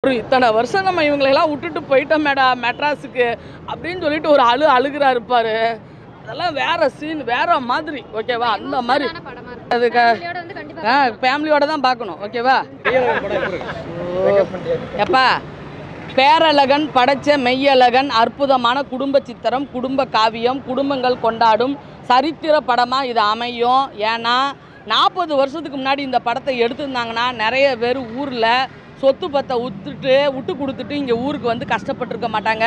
ஒரு இத்தனை வருஷம் நம்ம இவங்களெல்லாம் விட்டுட்டு போயிட்டோம் மெட்ராஸுக்கு அப்படின்னு சொல்லிட்டு ஒரு அழுகிறாரு இருப்பாரு. அதெல்லாம் வேற சீன், வேற மாதிரி. ஓகேவா? அந்த மாதிரி அதுக்கு ஃபேமிலியோட தான் பார்க்கணும். ஓகேவா? எப்பா பேரழகன் படைச்ச மெய்யழகன், அற்புதமான குடும்ப சித்திரம், குடும்ப காவியம், குடும்பங்கள் கொண்டாடும் சரித்திர படமாக இது அமையும். ஏன்னா 40 வருஷத்துக்கு முன்னாடி இந்த படத்தை எடுத்திருந்தாங்கன்னா நிறைய பேர் ஊரில் சொத்து பத்தை விட்டு கொடுத்துட்டு இங்கே ஊருக்கு வந்து கஷ்டப்பட்டுருக்க மாட்டாங்க,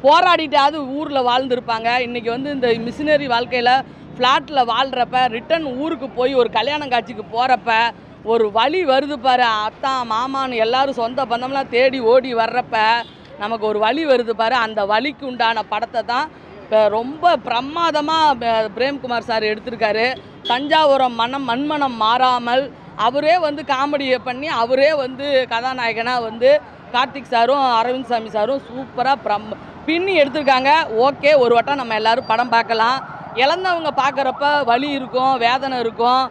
போராடிட்டாவது ஊரில் வாழ்ந்துருப்பாங்க. இன்றைக்கி வந்து இந்த மிஷினரி வாழ்க்கையில் ஃப்ளாட்டில் வாழ்கிறப்ப ரிட்டன் ஊருக்கு போய் ஒரு கல்யாணம் காட்சிக்கு போகிறப்ப ஒரு வழி வருது பாரு, அத்தான் மாமான்னு எல்லோரும் சொந்த பந்தம்லாம் தேடி ஓடி வர்றப்ப நமக்கு ஒரு வழி வருது பாரு. அந்த வழிக்கு உண்டான படத்தை தான் இப்போ ரொம்ப பிரமாதமாக பிரேம்குமார் சார் எடுத்திருக்காரு. தஞ்சாவூரம் மண்மனம் மாறாமல் அவரே வந்து காமெடியை பண்ணி அவரே வந்து கதாநாயகனாக வந்து கார்த்திக் சாரும் அரவிந்த் சாமி சாரும் சூப்பராக பின்னி எடுத்திருக்காங்க. ஓகே, ஒரு வட்டம் நம்ம எல்லோரும் படம் பார்க்கலாம். இழந்தவங்க பார்க்குறப்ப வலி இருக்கும், வேதனை இருக்கும்,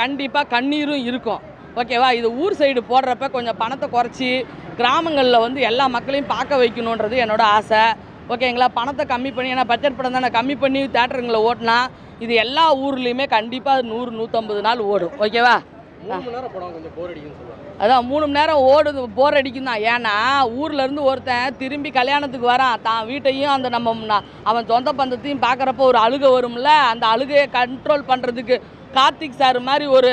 கண்டிப்பாக கண்ணீரும் இருக்கும். ஓகேவா? இது ஊர் சைடு போடுறப்ப கொஞ்சம் பணத்தை குறைச்சி கிராமங்களில் வந்து எல்லா மக்களையும் பார்க்க வைக்கணுன்றது என்னோட ஆசை. ஓகேங்களா? பணத்தை கம்மி பண்ணி, ஏன்னா பட்ஜெட் படம் தானே, கம்மி பண்ணி தேட்டருங்களை ஓட்டினா இது எல்லா ஊர்லேயுமே கண்டிப்பாக 100-150 நாள் ஓடும். ஓகேவா? அதான் 3 மணி நேரம் ஓடுது, போர் அடிக்கும் தான். ஏன்னா ஊர்லேருந்து ஒருத்தன் திரும்பி கல்யாணத்துக்கு வரான், தான் வீட்டையும் அந்த அவன் சொந்த பந்தத்தையும் பார்க்குறப்போ ஒரு அழுகை வரும்ல, அந்த அழுகையை கண்ட்ரோல் பண்ணுறதுக்கு கார்த்திக் சார் மாதிரி ஒரு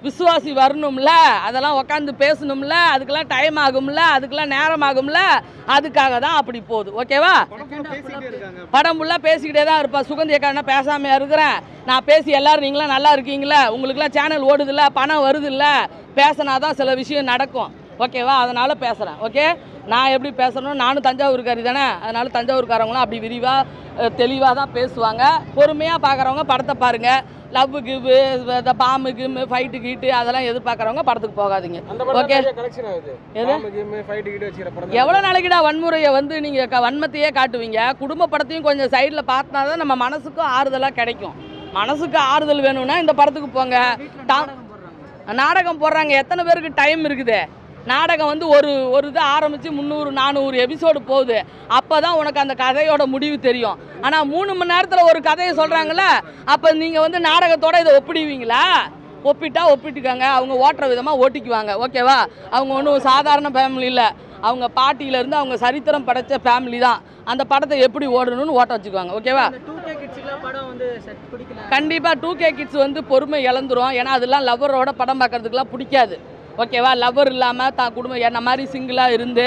விசுவாசி வரணும்ல, அதெல்லாம் உட்காந்து பேசணும்ல, அதுக்கெல்லாம் டைம் ஆகும்ல, அதுக்கெல்லாம் நேரம் ஆகும்ல, அதுக்காக தான் அப்படி போகுது. ஓகேவா? படம் ஃபுல்லாக பேசிக்கிட்டே தான் இருப்பேன். சுகந்தி அக்கா பேசாமையாக இருக்கிறேன், நான் பேசி எல்லோரும் நீங்களாம் நல்லா இருக்கீங்களா, உங்களுக்குலாம் சேனல் ஓடுதில்ல, பணம் வருதில்ல, பேசினா தான் சில விஷயம் நடக்கும். ஓகேவா? அதனால் பேசுகிறேன். ஓகே, நான் எப்படி பேசணும், நானும் தஞ்சாவூர்காரி தானே, அதனால் தஞ்சாவூர்காரவங்களாம் அப்படி விரிவாக தெளிவாக தான் பேசுவாங்க. பொறுமையாக பார்க்குறவங்க படத்தை பாருங்கள். லவ்வு கிவ்வு, இந்த பாம்பு கிம்மு, ஃபைட்டு கீட்டு அதெல்லாம் எதிர்பார்க்குறவங்க படத்துக்கு போகாதீங்க. ஓகே, எவ்வளோ நாளைக்குடா வன்முறையை வந்து நீங்கள் வன்மத்தையே காட்டுவீங்க? குடும்ப படத்தையும் கொஞ்சம் சைடில் பார்த்தா தான் நம்ம மனசுக்கும் ஆறுதலாக கிடைக்கும். மனசுக்கு ஆறுதல் வேணும்னா இந்த படத்துக்கு போங்க. நாடகம் போடுறாங்க, எத்தனை பேருக்கு டைம் இருக்குது? நாடகம் வந்து ஒரு இது ஆரம்பித்து 300-400 எபிசோடு போகுது. அப்போ தான் உனக்கு அந்த கதையோட முடிவு தெரியும். ஆனால் 3 மணி நேரத்தில் ஒரு கதையை சொல்கிறாங்களே, அப்போ நீங்கள் வந்து நாடகத்தோடு இதை ஒப்பிடுவீங்களா? ஒப்பிட்டுக்காங்க, அவங்க ஓட்டுற விதமாக ஓட்டிக்குவாங்க. ஓகேவா? அவங்க ஒன்றும் சாதாரண ஃபேமிலி இல்லை, அவங்க பாட்டியிலேருந்து அவங்க சரித்திரம் படைத்த ஃபேமிலி தான். அந்த படத்தை எப்படி ஓடணும்னு ஓட்ட வச்சுக்குவாங்க. ஓகேவா? கண்டிப்பாக 2K கிட்ஸ் வந்து பொறுமை இழந்துரும். ஏன்னா அதெல்லாம் லவ்வரோட படம் பார்க்குறதுக்குலாம் பிடிக்காது. ஓகேவா? லவ்வர் இல்லாமல் தான் குடும்பம் என்ன மாதிரி சிங்கிளாக இருந்து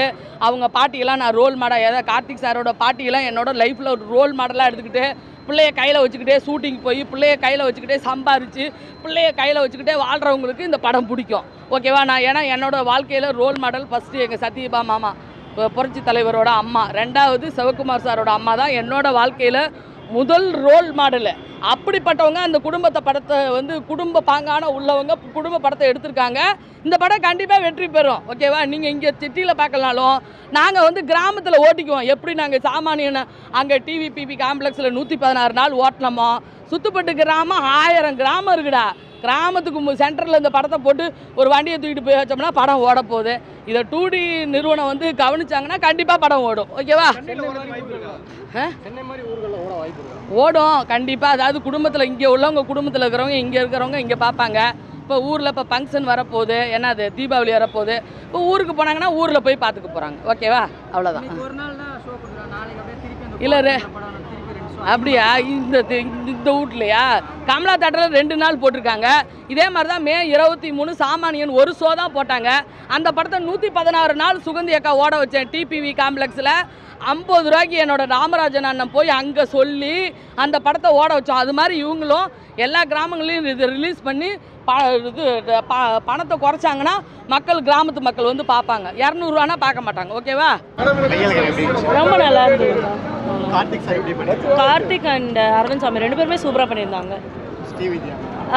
அவங்க பாட்டியெல்லாம் நான் ரோல் மாடல், ஏதாவது கார்த்திக் சாரோட பாட்டியெல்லாம் என்னோட லைஃப்பில் ஒரு ரோல் மாடலாக எடுத்துக்கிட்டு பிள்ளைய கையில் வச்சுக்கிட்டே ஷூட்டிங் போய் பிள்ளைய கையில் வச்சுக்கிட்டே சம்பாரித்து பிள்ளைய கையில் வச்சுக்கிட்டே வாழ்கிறவங்களுக்கு இந்த படம் பிடிக்கும். ஓகேவா? நான் ஏன்னா என்னோடய வாழ்க்கையில் ரோல் மாடல் ஃபஸ்ட்டு எங்கள் சத்யபா மாமா, புரட்சி தலைவரோட அம்மா, 2வது சிவகுமார் சாரோட அம்மா தான் என்னோடய வாழ்க்கையில் முதல் ரோல் மாடலு. அப்படிப்பட்டவங்க அந்த படத்தை வந்து குடும்ப பாங்கான உள்ளவங்க குடும்ப படத்தை எடுத்திருக்காங்க. இந்த படம் கண்டிப்பாக வெற்றி பெறும். ஓகேவா? நீங்கள் இங்கே சிட்டியில் பார்க்கலனாலும் நாங்கள் வந்து கிராமத்தில் ஓட்டிக்குவோம். எப்படி நாங்கள் சாமானியனை அங்கே டிவிபிபி காம்ப்ளெக்ஸில் 116 நாள் ஓட்டினோமோ, சுத்துப்பட்டு கிராமம் 1000 கிராமம் இருக்குடா. கிராமத்துக்கு சென்டரில் இந்த படத்தை போட்டு ஒரு வண்டியை தூக்கிட்டு போய் வச்சோம்னா படம் ஓட போகுது. இதை 2D நிறுவனம் வந்து கவனிச்சாங்கன்னா கண்டிப்பாக படம் ஓடும். ஓகேவா? ஓடும் கண்டிப்பாக. அதாவது குடும்பத்தில் இங்கே உள்ளவங்க குடும்பத்தில் இருக்கிறவங்க இங்கே இருக்கிறவங்க இங்கே பார்ப்பாங்க. இப்போ ஊரில் இப்போ ஃபங்க்ஷன் வரப்போகுது, என்னது தீபாவளி வரப்போகுது, இப்போ ஊருக்கு போனாங்கன்னா ஊரில் போய் பார்த்துக்க போகிறாங்க. ஓகேவா? அவ்வளோதான். இல்லை அப்படியா? இந்த வீட்லையா கமலா தேட்டரில் 2 நாள் போட்டிருக்காங்க. இதே மாதிரி தான் மே 23 சாமானியன் ஒரு ஷோ தான் போட்டாங்க. அந்த படத்தை 116 நாள் சுகந்தி அக்கா ஓட வச்சேன் டிபிவி காம்ப்ளெக்ஸில். 50 ரூபாய்க்கு என்னோட ராமராஜன் அண்ணன் போய் அங்கே சொல்லி அந்த படத்தை ஓட வச்சோம். அது மாதிரி இவங்களும் எல்லா கிராமங்களையும் இது ரிலீஸ் பண்ணி பணத்தை குறைச்சாங்கன்னா கிராமத்து மக்கள் வந்து பார்ப்பாங்க. 200 ரூபானா பார்க்க மாட்டாங்க. ஓகேவா? ரொம்ப நல்லா இருந்தது. கார்த்திக் அண்ட் அரவிந்த் சாமி 2 பேருமே சூப்பராக பண்ணியிருந்தாங்க.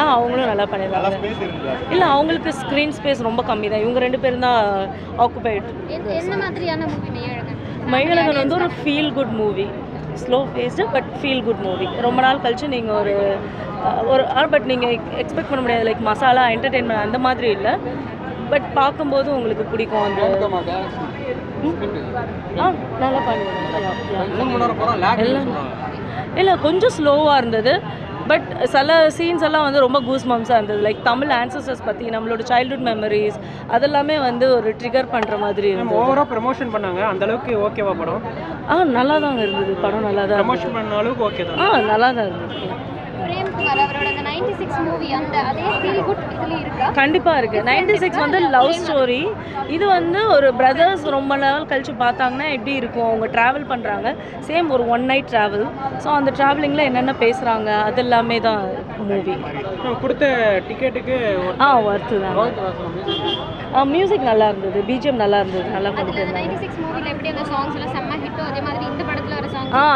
அவங்களும் நல்லா பண்ணியிருந்தாங்க. இல்லை, அவங்களுக்கு ஸ்க்ரீன் ஸ்பேஸ் ரொம்ப கம்மி தான். இவங்க 2 பேரும் தான் ஆக்குபைட். மையழகன் வந்து ஒரு feel good movie, slow based but feel good movie. ரொம்ப நாள் கழிச்சு நீங்கள் பட் நீங்கள் எக்ஸ்பெக்ட் பண்ண முடியாது லைக் மசாலா என்டர்டெயின்மெண்ட் அந்த மாதிரி இல்லை. பட் பார்க்கும்போது உங்களுக்கு பிடிக்கும் அந்த நல்லா பண்ணுவேன். இல்லை கொஞ்சம் ஸ்லோவாக இருந்தது, பட் சில சீன்ஸ் எல்லாம் வந்து ரொம்ப கூஸ் மம்ஸாக இருந்தது. லைக் தமிழ் ஆன்சஸ்டர்ஸ் பற்றி, நம்மளோட சைல்ட்ஹுட் மெமரிஸ் அதெல்லாமே வந்து ஒரு ட்ரிகர் பண்ணுற மாதிரி இருந்தது. ஓவராக ப்ரமோஷன் பண்ணாங்க, அந்த அளவுக்கு ஓகேவா படம்? நல்லா தாங்க இருந்தது படம், நல்லா தான் ப்ரமோஷன் பண்ண அளவுக்கு ஓகே தான். நல்லா தான் இருந்தது. கண்டிப்பாக இருக்குது. 96 வந்து லவ் ஸ்டோரி. இது வந்து ஒரு பிரதர்ஸ் ரொம்ப நாள் கழித்து பார்த்தாங்கன்னா எப்படி இருக்கும், அவங்க ட்ராவல் பண்ணுறாங்க, சேம் ஒரு 1 night ட்ராவல். ஸோ அந்த ட்ராவலிங்கில் என்னென்ன பேசுகிறாங்க அது எல்லாமே தான் மூவி. கொடுத்த டிக்கெட்டுக்கு ஒர்த்து தான். மியூசிக் நல்லா இருந்தது, பிஜிஎம் நல்லா இருந்தது, நல்லா பண்ணிட்டு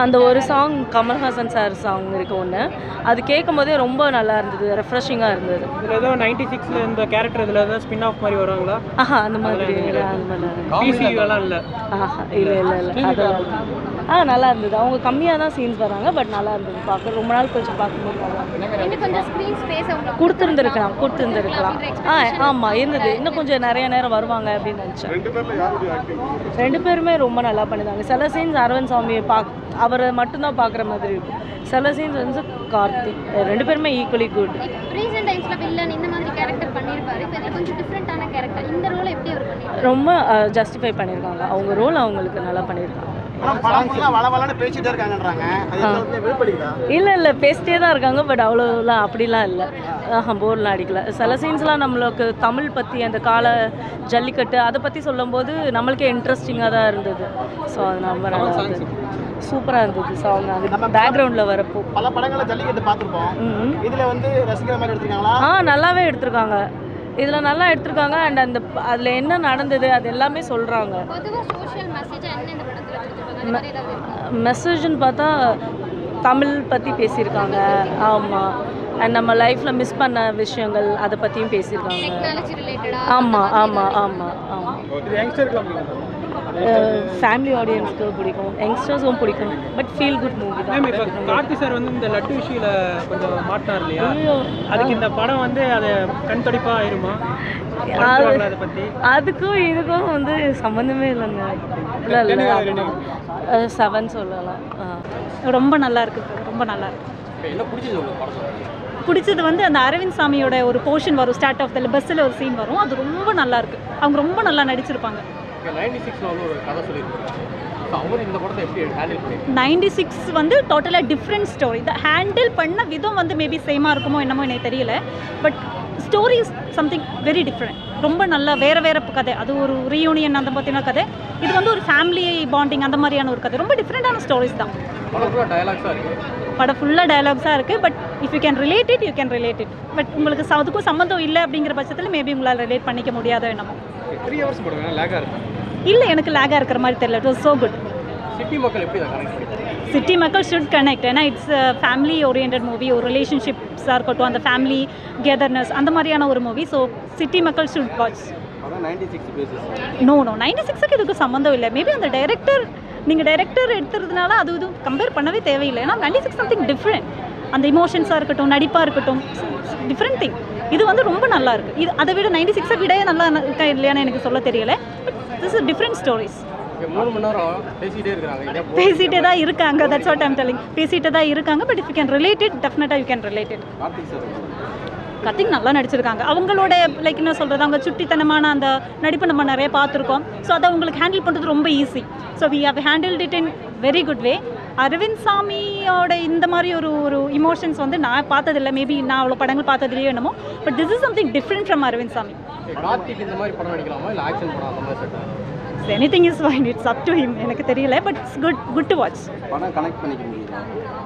அந்த ஒரு சாங் கமல்ஹாசன் சார் சாங் இருக்கு ஒன்று, அது கேட்கும் போதே ரொம்ப நல்லா இருந்தது, ரெஃப்ரெஷிங்காக இருந்தது. இதில் ஏதோ 96ல் இந்த கேரக்டர் இதில் ஏதாவது ஸ்பின் ஆஃப் மாதிரி வருவாங்களா? அந்த மாதிரி இல்லை, அந்த மாதிரி பிசிஎல்லாம் இல்லை. இல்லை அதெல்லாம் நல்லா இருந்தது. அவங்க கம்மியாக தான் சீன்ஸ் வராங்க, பட் நல்லா இருந்தது பார்க்க. ரொம்ப நாள் கொஞ்சம் பார்க்கும்போது கொடுத்துருந்துருக்கலாம். ஆமாம் இருந்தது. இன்னும் கொஞ்சம் நிறைய நேரம் வருவாங்க அப்படின்னு நினச்சேன். 2 பேருமே ரொம்ப நல்லா பண்ணியிருந்தாங்க. சில சீன்ஸ் அரவிந்த் சாமி அவரை மட்டும்தான் பார்க்குற மாதிரி இருக்கும், சில சீன்ஸ் வந்து கார்த்திக். 2 பேருமே ஈக்குவலி குட். ரொம்ப ஜஸ்டிஃபை பண்ணியிருக்காங்க, அவங்க ரோல் அவங்களுக்கு நல்லா பண்ணியிருக்காங்க. இல்லை பேசிட்டே தான் இருக்காங்க, பட் அவ்வளோலாம் அப்படிலாம் இல்லை, போர்லாம் அடிக்கல. சில சீன்ஸ்லாம் நம்மளுக்கு தமிழ் பற்றி அந்த கால ஜல்லிக்கட்டு அதை பற்றி சொல்லும்போது நம்மளுக்கே இன்ட்ரெஸ்டிங்காக தான் இருந்தது. ஸோ அது ரொம்ப நல்லா இருந்தது, சூப்பராக இருந்தது சாங். அது பேக்ரவுண்டில் வரப்போ பல படங்களை ஜல்லிக்கட்டு பார்த்துருப்போம். இதில் வந்து ரசிக்கிற மாதிரி எடுத்துருக்காங்களா? நல்லாவே எடுத்திருக்காங்க, இதில் நல்லா எடுத்திருக்காங்க. அண்ட் அந்த அதில் என்ன நடந்தது அது எல்லாமே சொல்கிறாங்க. மெசேஜ்னு பார்த்தா தமிழ் பற்றி பேசியிருக்காங்க. ஆமாம், அண்ட் நம்ம லைஃப்பில் மிஸ் பண்ண விஷயங்கள் அதை பற்றியும் பேசியிருக்காங்க. ஆமாம் ஃபேமிலி ஆடியன்ஸ்க்கு பிடிக்கும், யங்ஸ்டர்ஸும் பிடிக்கும், பட் ஃபீல் குட் மூவி தான். கார்த்தி சார் வந்து இந்த லட்டு விஷயில கொஞ்சம் மாட்டார் இல்லையா, அதுக்கு இந்த படம் வந்து அது கண்துடைப்பாக ஆயிருமா? அதை பற்றி அதுக்கும் இதுக்கும் வந்து சம்மந்தமே இல்லைங்க. இல்லை 7 சொல்லலாம். ரொம்ப நல்லா இருக்குது, ரொம்ப நல்லா இருக்கு. பிடிச்சது வந்து அந்த அரவிந்த் சாமியோட ஒரு போர்ஷன் வரும், ஸ்டார்ட் ஆஃப் த பஸ்ஸில் ஒரு சீன் வரும், அது ரொம்ப நல்லா இருக்கு. அவங்க ரொம்ப நல்லா நடிச்சிருப்பாங்க. 96 வந்து டோட்டலாக டிஃப்ரெண்ட் ஸ்டோரி. இந்த ஹேண்டில் பண்ண விதம் வந்து மேபி சேமாக இருக்குமோ என்னமோ எனக்கு தெரியல, but story is something very different. ரொம்ப நல்லா வேறு கதை, அது ஒரு ரீயூனியன் அந்த பார்த்தீங்கன்னா கதை, இது வந்து ஒரு ஃபேமிலி பாண்டிங் அந்த மாதிரியான ஒரு கதை. ரொம்ப டிஃப்ரெண்ட்டான ஸ்டோரிஸ் தான். படம் ஃபுல்லாக டயலாக்ஸாக இருக்குது, but if you can relate it, you can relate it. But உங்களுக்கு அதுக்கும் சம்மந்தம் இல்லை அப்படிங்கிற பட்சத்தில் மேபி உங்களால் ரிலேட் பண்ணிக்க முடியாதோ என்னமோ. 3 hours போடுங்க, லேக்காக இருக்கும். இல்லை எனக்கு லேக்காக இருக்கிற மாதிரி தெரியல. It was so good. City மக்கள் எப்படி தான் கனெக்ட் பண்ணிக்கிறாங்க? சிட்டி மக்கள் ஷுட் கனெக்ட். ஏன்னா இட்ஸ் ஃபேமிலி ஓரியன்ட் மூவி, ஒரு ரிலேஷன்ஷிப்ஸாக இருக்கட்டும், அந்த ஃபேமிலி கெதர்னஸ் அந்த மாதிரியான ஒரு மூவி. ஸோ சிட்டி மக்கள் ஷுட் வாட்ச். 96க்கு இதுக்கு சம்மந்தம் இல்லை. மேபி அந்த நீங்கள் டைரக்டர் எடுத்துறதுனால அது இதுவும் கம்பேர் பண்ணவே தேவையில்லை. ஏன்னா 96 சம்திங் டிஃப்ரெண்ட். அந்த இமோஷன்ஸாக இருக்கட்டும், நடிப்பாக இருக்கட்டும், டிஃப்ரெண்ட் திங். இது வந்து ரொம்ப நல்லா இருக்குது. இது அதை விட 96 விட நல்லா இருக்கா இல்லையான்னு எனக்கு சொல்ல தெரியல. But this is different stories. 3 மணி நேரம் பேசிகிட்டே தான் இருக்காங்க. That's what I'm telling. பேசிகிட்டே தான் இருக்காங்க. But if you can relate it, டெஃபினட்டாக you can relate it. Karthik நல்லா நடிச்சிருக்காங்க. அவங்களோட லைக் என்ன சொல்கிறது, அவங்க சுட்டித்தனமான அந்த நடிப்பு நம்ம நிறைய பார்த்துருக்கோம். ஸோ அதை உங்களுக்கு ஹேண்டில் பண்ணுறது ரொம்ப easy. So we have handled it in very good way. Aravind சாமியோட இந்த மாதிரி ஒரு இமோஷன்ஸ் வந்து நான் பார்த்ததில்லை. மேபி நான் அவ்வளோ படங்கள் பார்த்ததுலேயே என்னமோ, but this is something different from Arvind Swamy. Anything is fine, it's up to him. எனக்கு தெரியல, but it's good to watch.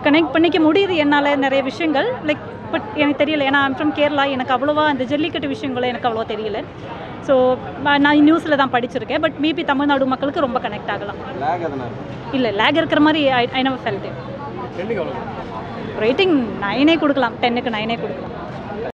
Connect பண்ணிக்க முடியுது என்னால் நிறைய விஷயங்கள். லைக் பட் எனக்கு தெரியல, ஏன்னா ஐம் ஃப்ரம் கேரளா. எனக்கு அவ்வளோவா அந்த ஜல்லிக்கட்டு விஷயங்களை எனக்கு அவ்வளோ தெரியல. ஸோ நான் நியூஸில் தான் படிச்சிருக்கேன். பட் மேபி தமிழ்நாடு மக்களுக்கு ரொம்ப கனெக்ட் ஆகலாம். இல்லை லேக் இருக்கிற மாதிரி I never felt it. Rating 9 கொடுக்கலாம், 10க்கு 9 கொடுக்கலாம்.